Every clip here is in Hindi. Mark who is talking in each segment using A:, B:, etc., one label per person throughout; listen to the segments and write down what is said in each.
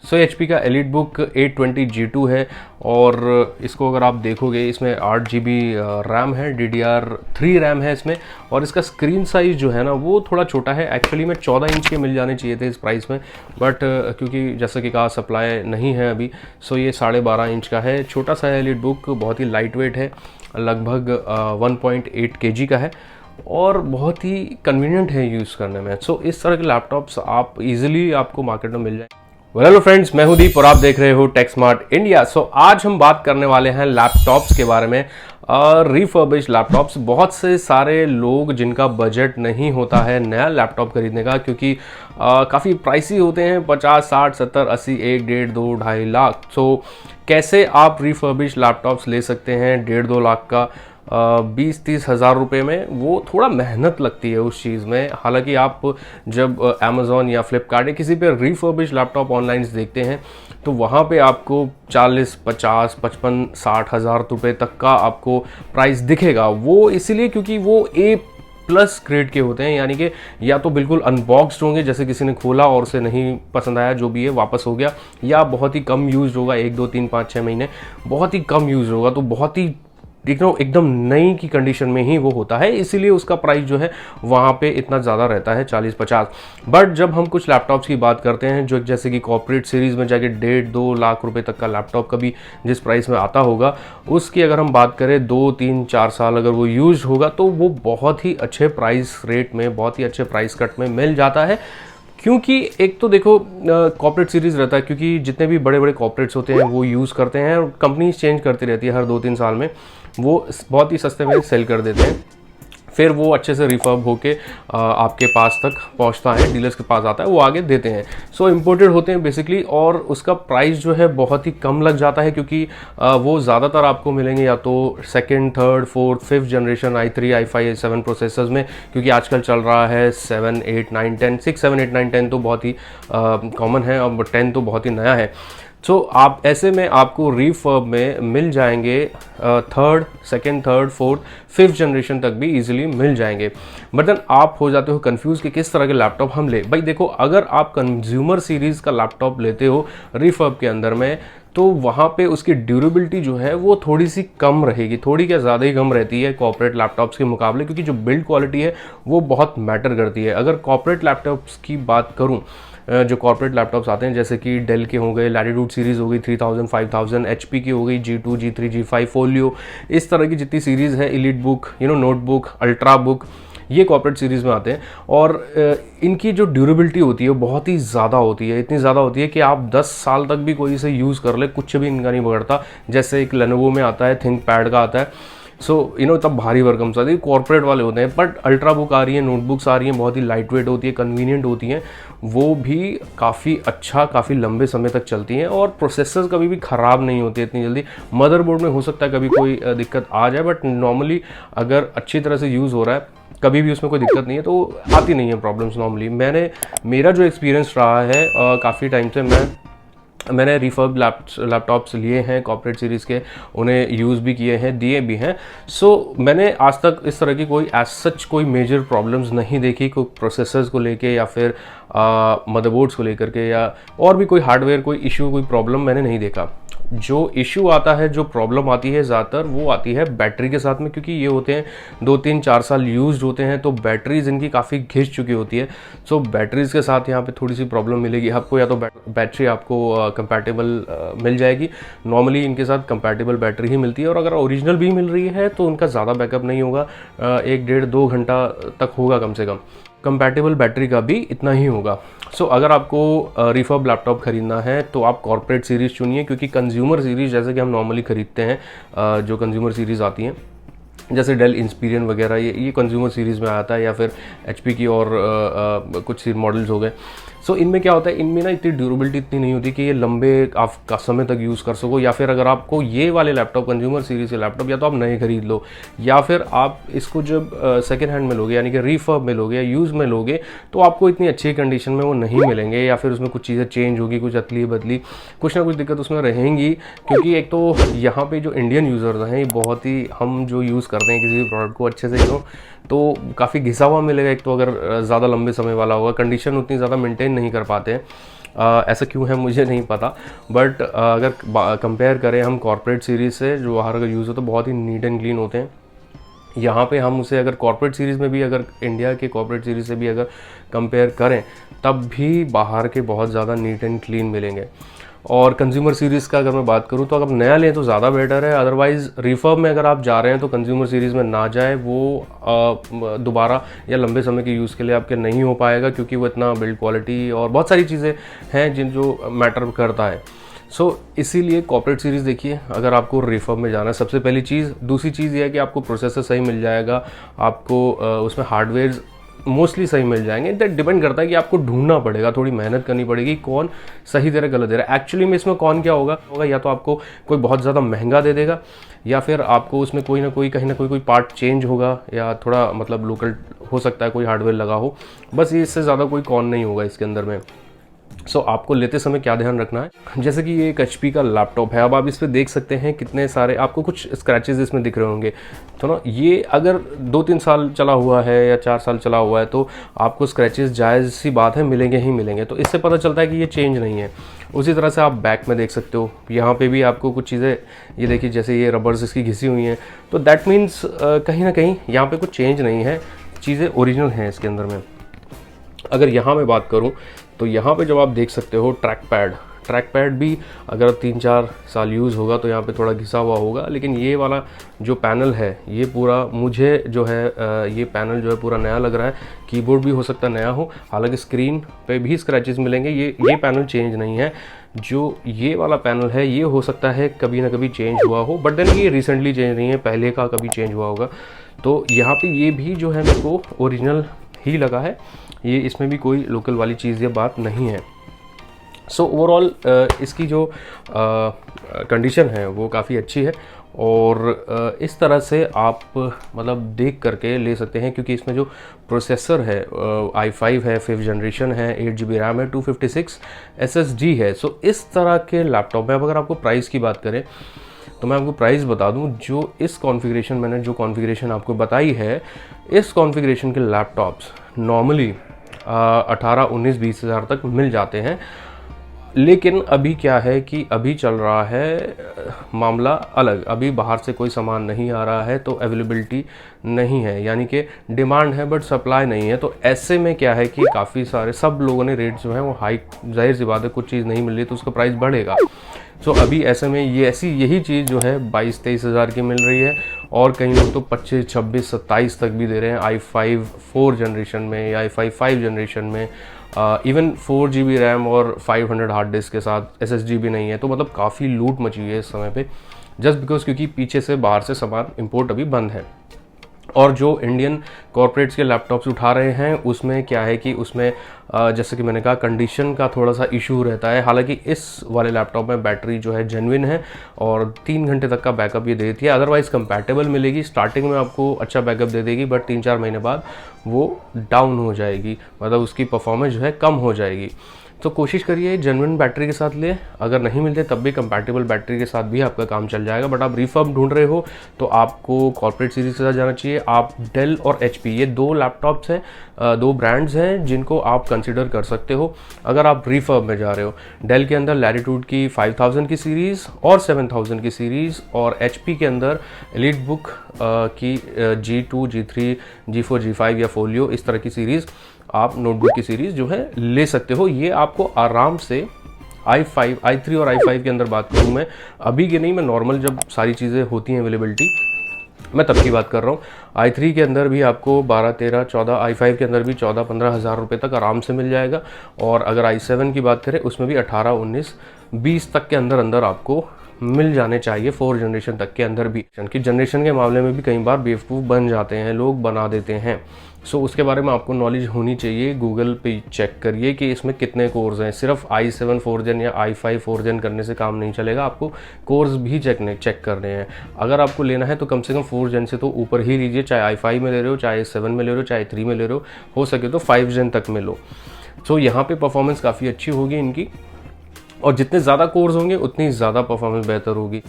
A: सो HP का EliteBook 820G2 है और इसको अगर आप देखोगे इसमें 8GB रैम है, DDR3 रैम है इसमें, और इसका स्क्रीन साइज़ जो है ना वो थोड़ा छोटा है। एक्चुअली में 14 इंच के मिल जाने चाहिए थे इस प्राइस में, बट क्योंकि जैसा कि कहा सप्लाई नहीं है अभी, सो ये 12.5 इंच का है। छोटा सा है EliteBook, बहुत ही लाइट वेट है, लगभग 1.8 kg का है और बहुत ही कन्वीनियंट है यूज़ करने में। सो इस तरह के लैपटॉप्स आप इजीली आपको मार्केट में मिल जाए। हेलो फ्रेंड्स, मैं हूं दीप और आप देख रहे हो टेक स्मार्ट इंडिया। सो आज हम बात करने वाले हैं लैपटॉप्स के बारे में, रिफर्बिश्ड लैपटॉप्स। बहुत से सारे लोग जिनका बजट नहीं होता है नया लैपटॉप खरीदने का, क्योंकि काफ़ी प्राइसी होते हैं, 50, 60, 70, 80, 1, 1.5, 2, 2.5 लाख। सो कैसे आप रिफर्बिश्ड लैपटॉप्स ले सकते हैं 1.5-2 लाख का 20-30 हज़ार रुपये में? वो थोड़ा मेहनत लगती है उस चीज़ में। हालांकि आप जब अमेज़ॉन या फ्लिपकार्ट या किसी पे रिफर्बिश्ड लैपटॉप ऑनलाइन देखते हैं तो वहाँ पे आपको 40, 50, 55, 60 हज़ार रुपये तक का आपको प्राइस दिखेगा। वो इसीलिए क्योंकि वो A+ ग्रेड के होते हैं, यानी कि या तो बिल्कुल अनबॉक्स्ड होंगे, जैसे किसी ने खोला और उसे नहीं पसंद आया, जो भी है वापस हो गया, या बहुत ही कम यूज होगा, 1, 2, 3, 5, 6 महीने बहुत ही कम यूज होगा, तो बहुत ही एकदम नई की कंडीशन में ही वो होता है। इसीलिए उसका प्राइस जो है वहाँ पे इतना ज़्यादा रहता है, 40-50। बट जब हम कुछ लैपटॉप्स की बात करते हैं जो जैसे कि कॉर्पोरेट सीरीज़ में जाके 1.5-2 लाख रुपए तक का लैपटॉप कभी जिस प्राइस में आता होगा, उसकी अगर हम बात करें 2-3-4 साल अगर वो यूज होगा तो वो बहुत ही अच्छे प्राइस रेट में, बहुत ही अच्छे प्राइस कट में मिल जाता है। क्योंकि एक तो देखो कॉर्पोरेट सीरीज़ रहता है, क्योंकि जितने भी बड़े बड़े कॉर्पोरेट्स होते हैं वो यूज़ करते हैं और कंपनी चेंज करती रहती है हर 2-3 साल में, वो बहुत ही सस्ते में सेल कर देते हैं। फिर वो अच्छे से रिफर्ब होके आपके पास तक पहुंचता है, डीलर्स के पास आता है, वो आगे देते हैं। सो इम्पोर्टेड होते हैं बेसिकली, और उसका प्राइस जो है बहुत ही कम लग जाता है, क्योंकि वो ज़्यादातर आपको मिलेंगे या तो 2nd, 3rd, 4th, 5th generation i3, i5, i7 processors में, क्योंकि आजकल चल रहा है 7, 8, 9, 10, 6, 7, 8, 9, 10 तो बहुत ही कॉमन है, और 10 तो बहुत ही नया है। सो आप ऐसे में आपको रिफर्ब में मिल जाएंगे 3rd, 2nd, 3rd, 4th, 5th generation तक भी इजीली मिल जाएंगे। बट देन आप हो जाते हो कंफ्यूज कि किस तरह के लैपटॉप हम ले। भाई देखो, अगर आप कंज्यूमर सीरीज़ का लैपटॉप लेते हो रिफर्ब के अंदर में, तो वहाँ पे उसकी ड्यूरेबिलिटी जो है वो थोड़ी सी कम रहेगी, थोड़ी क्या ज़्यादा ही कम रहती है कॉर्पोरेट लैपटॉप्स के मुकाबले, क्योंकि जो बिल्ड क्वालिटी है वो बहुत मैटर करती है। अगर कॉर्पोरेट लैपटॉप्स की बात करूँ, जो कॉर्पोरेट लैपटॉप्स आते हैं जैसे कि डेल के हो गए, लैटिट्यूड सीरीज़ हो गई 3000, 5000, HP की हो गई G2, G3, G5, फोलियो, इस तरह की जितनी सीरीज़ है, EliteBook, नोटबुक, अल्ट्राबुक, ये कॉर्पोरेट सीरीज़ में आते हैं। और इनकी जो ड्यूरेबिलिटी होती है बहुत ही ज़्यादा होती है, इतनी ज़्यादा होती है कि आप 10 साल तक भी कोई इसे यूज़ कर ले, कुछ भी इनका नहीं बिगड़ता। जैसे एक लेनोवो में आता है, थिंकपैड का आता है, सो तब भारी भरकम सा कॉर्पोरेट वाले होते हैं। बट अल्ट्राबुक आ रही है, नोटबुक्स आ रही हैं, बहुत ही लाइट वेट होती है, कन्वीनियंट होती हैं, वो भी काफ़ी अच्छा, काफ़ी लंबे समय तक चलती हैं, और प्रोसेसर्स कभी भी ख़राब नहीं होते इतनी जल्दी। मदरबोर्ड में हो सकता है कभी कोई दिक्कत आ जाए, बट नॉर्मली अगर अच्छी तरह से यूज़ हो रहा है, कभी भी उसमें कोई दिक्कत नहीं है, तो आती नहीं है प्रॉब्लम्स नॉर्मली। मेरा जो एक्सपीरियंस रहा है काफ़ी टाइम से, मैंने रिफर्ब लैपटॉप्स लिए हैं कॉर्पोरेट सीरीज़ के, उन्हें यूज़ भी किए हैं, दिए भी हैं। सो मैंने आज तक इस तरह की कोई एज सच कोई मेजर प्रॉब्लम्स नहीं देखी, कोई प्रोसेसर्स को लेके या फिर मदरबोर्ड्स को लेकर के, या और भी कोई हार्डवेयर कोई इशू, कोई प्रॉब्लम मैंने नहीं देखा। जो इशू आता है, जो प्रॉब्लम आती है ज़्यादातर, वो आती है बैटरी के साथ में, क्योंकि ये होते हैं 2-3-4 साल यूज्ड होते हैं, तो बैटरीज इनकी काफ़ी घिस चुकी होती है। सो बैटरीज के साथ यहाँ पे थोड़ी सी प्रॉब्लम मिलेगी आपको, या तो बैटरी आपको कंपैटिबल मिल जाएगी। नॉर्मली इनके साथ कंपैटिबल बैटरी ही मिलती है, और अगर ओरिजिनल भी मिल रही है तो उनका ज़्यादा बैकअप नहीं होगा, 1-1.5-2 घंटा तक होगा कम से कम। कंपैटिबल बैटरी का भी इतना ही होगा। सो अगर आपको रिफर्ब लैपटॉप खरीदना है तो आप कॉर्पोरेट सीरीज़ चुनिए, क्योंकि कंज्यूमर सीरीज़ जैसे कि हम नॉर्मली खरीदते हैं, जो कंज्यूमर सीरीज़ आती हैं जैसे डेल इंस्पीरियन वगैरह, ये कंज्यूमर सीरीज़ में आता है, या फिर HP की और कुछ मॉडल्स हो गए। सो इनमें क्या होता है, इनमें ना इतनी ड्यूरेबिलिटी इतनी नहीं होती कि ये लंबे आप का समय तक यूज़ कर सको। या फिर अगर आपको ये वाले लैपटॉप, कंज्यूमर सीरीज़ के लैपटॉप, या तो आप नए खरीद लो, या फिर आप इसको जब सेकेंड हैंड में लोगे, यानी कि रिफर्ब में लोगे या यूज़ में लोगे, तो आपको इतनी अच्छी कंडीशन में वो नहीं मिलेंगे, या फिर उसमें कुछ चीज़ें चेंज होगी, कुछ अदली बदली, कुछ ना कुछ दिक्कत उसमें रहेंगी। क्योंकि एक तो यहाँ पे जो इंडियन यूज़र्स हैं, ये बहुत ही, हम जो यूज़ करते हैं किसी भी प्रोडक्ट को अच्छे से तो काफ़ी घिसा हुआ मिलेगा। एक तो अगर ज़्यादा लंबे समय वाला होगा, कंडीशन उतनी ज़्यादा मेंटेन नहीं कर पाते हैं। ऐसा क्यों है मुझे नहीं पता, बट अगर कंपेयर करें हम कॉर्पोरेट सीरीज़ से, जो बाहर अगर यूज़ हो तो बहुत ही नीट एंड क्लीन होते हैं। यहाँ पे हम उसे अगर कॉर्पोरेट सीरीज़ में भी, अगर इंडिया के कॉर्पोरेट सीरीज़ से भी अगर कंपेयर करें, तब भी बाहर के बहुत ज़्यादा नीट एंड क्लीन मिलेंगे। और कंज्यूमर सीरीज़ का अगर मैं बात करूँ तो अगर नया लें तो ज़्यादा बेटर है, अदरवाइज़ रिफर्ब में अगर आप जा रहे हैं तो कंज्यूमर सीरीज़ में ना जाए, वो दोबारा या लंबे समय के यूज़ के लिए आपके नहीं हो पाएगा, क्योंकि वो इतना बिल्ड क्वालिटी और बहुत सारी चीज़ें हैं जो मैटर करता है। इसीलिए कॉर्पोरेट सीरीज़ देखिए अगर आपको रिफर्ब में जाना है, सबसे पहली चीज़। दूसरी चीज़ ये है कि आपको प्रोसेसर सही मिल जाएगा, आपको उसमें हार्डवेयर मोस्टली सही मिल जाएंगे। दैट डिपेंड करता है कि आपको ढूंढना पड़ेगा, थोड़ी मेहनत करनी पड़ेगी कौन सही दे रहा है गलत दे रहा है। एक्चुअली में इसमें कौन क्या होगा या तो आपको कोई बहुत ज़्यादा महंगा दे देगा, या फिर आपको उसमें कोई ना कोई कहीं ना कोई पार्ट चेंज होगा, या थोड़ा मतलब लोकल हो सकता है कोई हार्डवेयर लगा हो, बस ये इससे ज़्यादा कोई कौन नहीं होगा इसके अंदर में। आपको लेते समय क्या ध्यान रखना है, जैसे कि ये एक HP का लैपटॉप है। अब आप इस पर देख सकते हैं कितने सारे आपको कुछ स्क्रैचेस इसमें दिख रहे होंगे, तो ना ये अगर 2-3 साल चला हुआ है या 4 साल चला हुआ है तो आपको स्क्रैचेस जायज़ सी बात है मिलेंगे ही मिलेंगे, तो इससे पता चलता है कि ये चेंज नहीं है। उसी तरह से आप बैक में देख सकते हो, यहाँ पे भी आपको कुछ चीज़ें, ये देखिए जैसे ये रबर्स इसकी घिसी हुई हैं, तो दैट मीन्स कहीं ना कहीं यहाँ पे कुछ चेंज नहीं है, चीज़ें ओरिजिनल हैं इसके अंदर में। अगर यहाँ मैं बात करूँ तो यहाँ पे जब आप देख सकते हो ट्रैक पैड भी अगर 3-4 साल यूज़ होगा तो यहाँ पे थोड़ा घिसा हुआ होगा, लेकिन ये वाला जो पैनल है ये पूरा, मुझे जो है ये पैनल जो है पूरा नया लग रहा है। कीबोर्ड भी हो सकता है नया हो, हालांकि स्क्रीन पे भी स्क्रैचेस मिलेंगे, ये पैनल चेंज नहीं है। जो ये वाला पैनल है ये हो सकता है कभी ना कभी चेंज हुआ हो, बट देन ये रिसेंटली चेंज नहीं है, पहले का कभी चेंज हुआ होगा। तो यहाँ पे ये भी जो है मेरे को ओरिजिनल ही लगा है, ये इसमें भी कोई लोकल वाली चीज़ या बात नहीं है। ओवरऑल इसकी जो कंडीशन है वो काफ़ी अच्छी है, और इस तरह से आप मतलब देख करके ले सकते हैं, क्योंकि इसमें जो प्रोसेसर है i5 है, 5th जनरेशन है, 8GB रैम है, 256 SSD है। इस तरह के लैपटॉप में अब अगर आपको प्राइस की बात करें तो मैं आपको प्राइस बता दूं, जो इस कॉन्फ़िगरेशन मैंने जो कॉन्फ़िगरेशन आपको बताई है, इस कॉन्फ़िगरेशन के लैपटॉप्स नॉर्मली 18-19-20 हज़ार तक मिल जाते हैं। लेकिन अभी क्या है कि अभी चल रहा है मामला अलग, अभी बाहर से कोई सामान नहीं आ रहा है तो अवेलेबिलिटी नहीं है, यानी कि डिमांड है बट सप्लाई नहीं है। तो ऐसे में क्या है कि काफ़ी सारे सब लोगों ने रेट जो है वो हाई, जाहिर सी बात है कुछ चीज़ नहीं मिल रही तो उसका प्राइस बढ़ेगा। अभी ऐसे में यही चीज़ जो है 22-23 हज़ार की मिल रही है, और कई लोग तो 25, 26, 27 तक भी दे रहे हैं i5 4 जनरेशन में या i5 5 जनरेशन में। इवन 4GB रैम और 500 हार्ड डिस्क के साथ, SSD भी नहीं है। तो मतलब काफ़ी लूट मची हुई है इस समय पे, जस्ट बिकॉज क्योंकि पीछे से बाहर से सामान इंपोर्ट अभी बंद है। और जो इंडियन कॉर्पोरेट्स के लैपटॉप्स उठा रहे हैं उसमें क्या है कि उसमें जैसे कि मैंने कहा कंडीशन का थोड़ा सा इशू रहता है। हालांकि इस वाले लैपटॉप में बैटरी जो है जेन्युइन है और 3 घंटे तक का बैकअप ये देती है, अदरवाइज़ कंपैटिबल मिलेगी। स्टार्टिंग में आपको अच्छा बैकअप दे देगी, बट 3-4 महीने बाद वो डाउन हो जाएगी, मतलब उसकी परफॉर्मेंस जो है कम हो जाएगी। तो कोशिश करिए जेन्युइन बैटरी के साथ ले, अगर नहीं मिलते तब भी कंपैटिबल बैटरी के साथ भी आपका काम चल जाएगा। बट आप रिफर्ब ढूंढ रहे हो तो आपको कॉर्पोरेट सीरीज के साथ जाना चाहिए। आप डेल और HP ये 2 लैपटॉप्स हैं, 2 ब्रांड्स हैं जिनको आप कंसिडर कर सकते हो अगर आप रिफर्ब में जा रहे हो। डेल के अंदर लैटिट्यूड की 5000 की सीरीज़ और 7000 की सीरीज़, और HP के अंदर एलीट बुक की G2, G3, G4, G5 या फोलियो, इस तरह की सीरीज़ आप नोटबुक की सीरीज़ जो है ले सकते हो। ये आपको आराम से i5, i3 और i5 के अंदर बात करूँ मैं, अभी की नहीं, मैं नॉर्मल जब सारी चीज़ें होती हैं अवेलेबिलिटी, मैं तब की बात कर रहा हूँ। i3 के अंदर भी आपको 12, 13, 14, i5 के अंदर भी 14-15 हज़ार रुपये तक आराम से मिल जाएगा। और अगर i7 की बात करें उसमें भी 18, 19, 20 तक के अंदर आपको मिल जाने चाहिए, 4 जनरेशन तक के अंदर भी। क्योंकि जनरेशन के मामले में भी कई बार बेवकूफ़ बन जाते हैं लोग, बना देते हैं। उसके बारे में आपको नॉलेज होनी चाहिए। गूगल पे चेक करिए कि इसमें कितने कोर्स हैं। सिर्फ i7 4th Gen या i5 4th Gen करने से काम नहीं चलेगा, आपको कोर्स भी चेक करने हैं। अगर आपको लेना है तो कम से कम 4th Gen से तो ऊपर ही लीजिए, चाहे i5 में ले रहे हो, चाहे 7 में ले रहे हो, चाहे 3 में ले रहे हो सके तो 5th Gen तक में लो। यहाँ पे परफॉर्मेंस काफ़ी अच्छी होगी इनकी, और जितने ज़्यादा कोर्स होंगे उतनी ज़्यादा परफॉर्मेंस बेहतर होगी।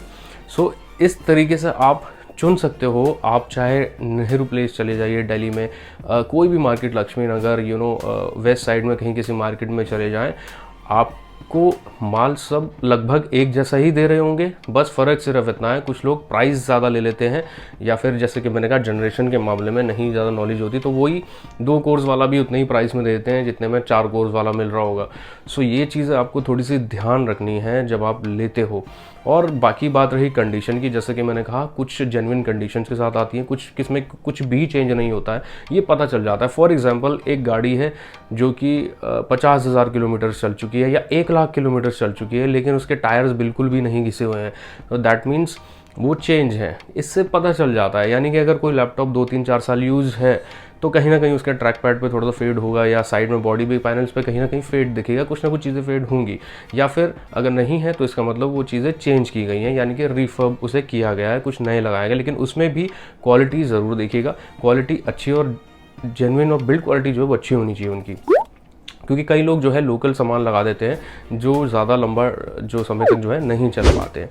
A: इस तरीके से आप चुन सकते हो। आप चाहे नेहरू प्लेस चले जाइए दिल्ली में, कोई भी मार्केट, लक्ष्मी नगर, वेस्ट साइड में कहीं किसी मार्केट में चले जाएं, आपको माल सब लगभग एक जैसा ही दे रहे होंगे, बस फ़र्क सिर्फ इतना है कुछ लोग प्राइस ज़्यादा ले लेते हैं, या फिर जैसे कि मैंने कहा जनरेशन के मामले में नहीं ज़्यादा नॉलेज होती तो वही 2 कोर्स वाला भी उतने ही प्राइस में देते हैं जितने में 4 कोर्स वाला मिल रहा होगा। सो ये चीज़ें आपको थोड़ी सी ध्यान रखनी है जब आप लेते हो। और बाकी बात रही कंडीशन की, जैसे कि मैंने कहा कुछ जेन्युइन कंडीशन के साथ आती हैं, कुछ किसमें कुछ भी चेंज नहीं होता है, ये पता चल जाता है। फॉर एग्जांपल एक गाड़ी है जो कि 50,000 किलोमीटर चल चुकी है या 1,00,000 किलोमीटर चल चुकी है, लेकिन उसके टायर्स बिल्कुल भी नहीं घिसे हुए हैं, तो दैट मीन्स वो चेंज है, इससे पता चल जाता है। यानी कि अगर कोई लैपटॉप 2-3-4 साल यूज़ है तो कहीं ना कहीं उसके ट्रैक पैड पे थोड़ा सा फेड होगा, या साइड में बॉडी भी पैनल्स पे कहीं ना कहीं फेड दिखेगा, कुछ ना कुछ चीज़ें फेड होंगी। या फिर अगर नहीं है तो इसका मतलब वो चीज़ें चेंज की गई हैं, यानी कि रिफर्ब उसे किया गया है, कुछ नए लगाया गया। लेकिन उसमें भी क्वालिटी ज़रूर देखिएगा, क्वालिटी अच्छी और जेन्युइन और बिल्ड क्वालिटी जो है वो अच्छी होनी चाहिए उनकी, क्योंकि कई लोग जो है लोकल सामान लगा देते हैं जो ज़्यादा लंबा जो समय तक जो है नहीं चल पाते हैं।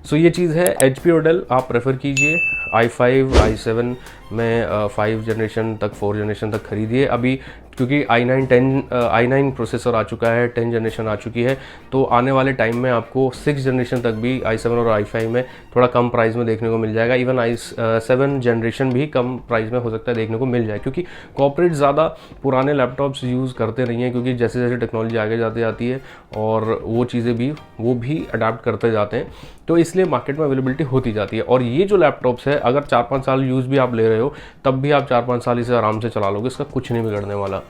A: सो ये चीज़ है। HP और डेल आप प्रेफर कीजिए, i5 i7 में 5 जनरेशन तक 4 जनरेशन तक खरीदिए अभी, क्योंकि i9 प्रोसेसर आ चुका है, 10 जनरेशन आ चुकी है, तो आने वाले टाइम में आपको 6 जनरेशन तक भी i7 और i5 में थोड़ा कम प्राइस में देखने को मिल जाएगा। इवन i7 जनरेशन भी कम प्राइस में हो सकता है देखने को मिल जाए, क्योंकि कॉर्पोरेट ज़्यादा पुराने लैपटॉप्स यूज़ करते नहीं हैं, क्योंकि जैसे जैसे टेक्नोलॉजी आगे जाती जाती है और वो चीज़ें भी अडाप्ट करते जाते हैं, तो इसलिए मार्केट में अवेलेबिलिटी होती जाती है। और ये जो लैपटॉप्स है अगर 4-5 साल यूज़ भी आप ले रहे हो तब भी आप 4-5 साल इसे आराम से चला लोगे, इसका कुछ नहीं बिगड़ने वाला।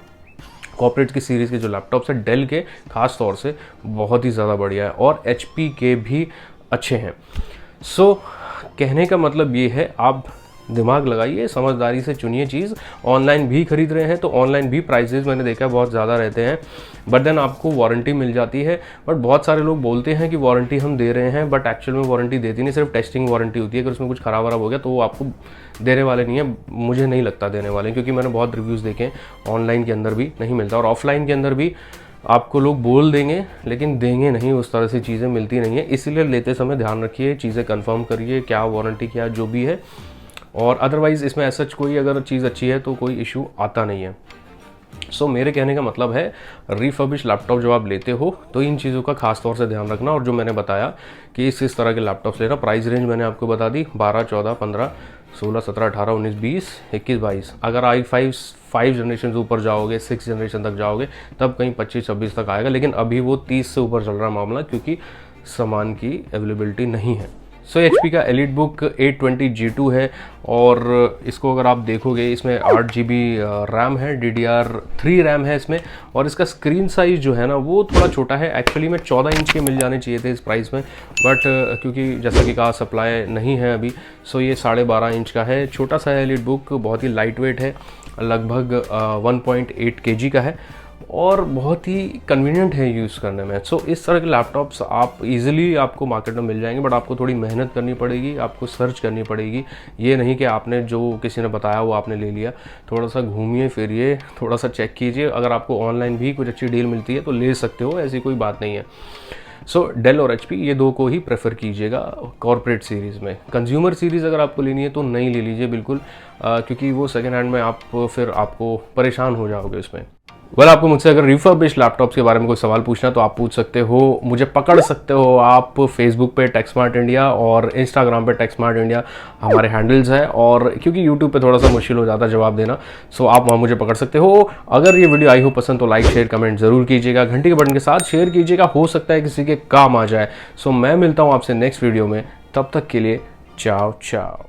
A: कॉर्पोरेट की सीरीज़ के जो लैपटॉप्स है डेल के खास तौर से बहुत ही ज़्यादा बढ़िया है, और HP के भी अच्छे हैं। सो कहने का मतलब ये है, आप दिमाग लगाइए, समझदारी से चुनिए चीज़। ऑनलाइन भी खरीद रहे हैं तो ऑनलाइन भी प्राइसेस मैंने देखा है बहुत ज़्यादा रहते हैं, बट देन आपको वारंटी मिल जाती है। बट बहुत सारे लोग बोलते हैं कि वारंटी हम दे रहे हैं, बट एक्चुअल में वारंटी देती नहीं, सिर्फ टेस्टिंग वारंटी होती है। अगर उसमें कुछ ख़राब वराब हो गया तो वो आपको देने वाले नहीं है, मुझे नहीं लगता देने वाले, क्योंकि मैंने बहुत रिव्यूज़ देखे हैं ऑनलाइन के अंदर भी नहीं मिलता, और ऑफलाइन के अंदर भी आपको लोग बोल देंगे लेकिन देंगे नहीं, उस तरह से चीज़ें मिलती नहीं है। इसीलिए लेते समय ध्यान रखिए, चीज़ें कंफर्म करिए क्या वारंटी क्या जो भी है, और अदरवाइज़ इसमें ऐसा कोई अगर चीज़ अच्छी है तो कोई इशू आता नहीं है। सो मेरे कहने का मतलब है, रिफर्बिश लैपटॉप जब आप लेते हो तो इन चीज़ों का खास तौर से ध्यान रखना, और जो मैंने बताया कि इस तरह के लैपटॉप्स लेना। प्राइस रेंज मैंने आपको बता दी, 12, 14, 15, 16, 17, 18, 19, 20, 21, 22। अगर i5 5 जनरेशन से ऊपर जाओगे, 6 जनरेशन तक जाओगे, तब कहीं 25-26 तक आएगा, लेकिन अभी वो 30 से ऊपर चल रहा मामला, क्योंकि सामान की अवेलेबिलिटी नहीं है। सो HP का EliteBook 820 G2 है, और इसको अगर आप देखोगे इसमें 8 GB रैम है, DDR3 रैम है इसमें, और इसका स्क्रीन साइज़ जो है ना वो थोड़ा छोटा है। एक्चुअली में 14 इंच के मिल जाने चाहिए थे इस प्राइस में, बट क्योंकि जैसा कि कहा सप्लाई नहीं है अभी, सो ये 12.5 इंच का है, छोटा सा है EliteBook, बहुत ही लाइट वेट है, लगभग 1.8 kg का है, और बहुत ही कन्वीनियंट है यूज़ करने में। सो इस तरह के लैपटॉप्स आप इजीली आपको मार्केट में मिल जाएंगे, बट आपको थोड़ी मेहनत करनी पड़ेगी, आपको सर्च करनी पड़ेगी। ये नहीं कि आपने जो किसी ने बताया वो आपने ले लिया, थोड़ा सा घूमिए फिरिए, थोड़ा सा चेक कीजिए। अगर आपको ऑनलाइन भी कुछ अच्छी डील मिलती है तो ले सकते हो, ऐसी कोई बात नहीं है। सो डेल और HP ये दो को ही प्रेफर कीजिएगा कॉर्पोरेट सीरीज़ में। कंज्यूमर सीरीज़ अगर आपको लेनी है तो नहीं ले लीजिए बिल्कुल, क्योंकि वो सेकेंड हैंड में फिर आपको परेशान हो जाओगे उसमें। आपको मुझसे अगर रिफर्बिश्ड लैपटॉप्स के बारे में कोई सवाल पूछना तो आप पूछ सकते हो, मुझे पकड़ सकते हो आप फेसबुक पे टेक्समार्ट इंडिया और इंस्टाग्राम पे टेक्समार्ट इंडिया हमारे हैंडल्स हैं, और क्योंकि यूट्यूब पे थोड़ा सा मुश्किल हो जाता है जवाब देना, सो आप वहाँ मुझे पकड़ सकते हो। अगर ये वीडियो आई हो पसंद तो लाइक शेयर कमेंट जरूर कीजिएगा, घंटी के बटन के साथ शेयर कीजिएगा, हो सकता है किसी के काम आ जाए। सो मैं मिलता हूँ आपसे नेक्स्ट वीडियो में, तब तक के लिए चाओ चाओ।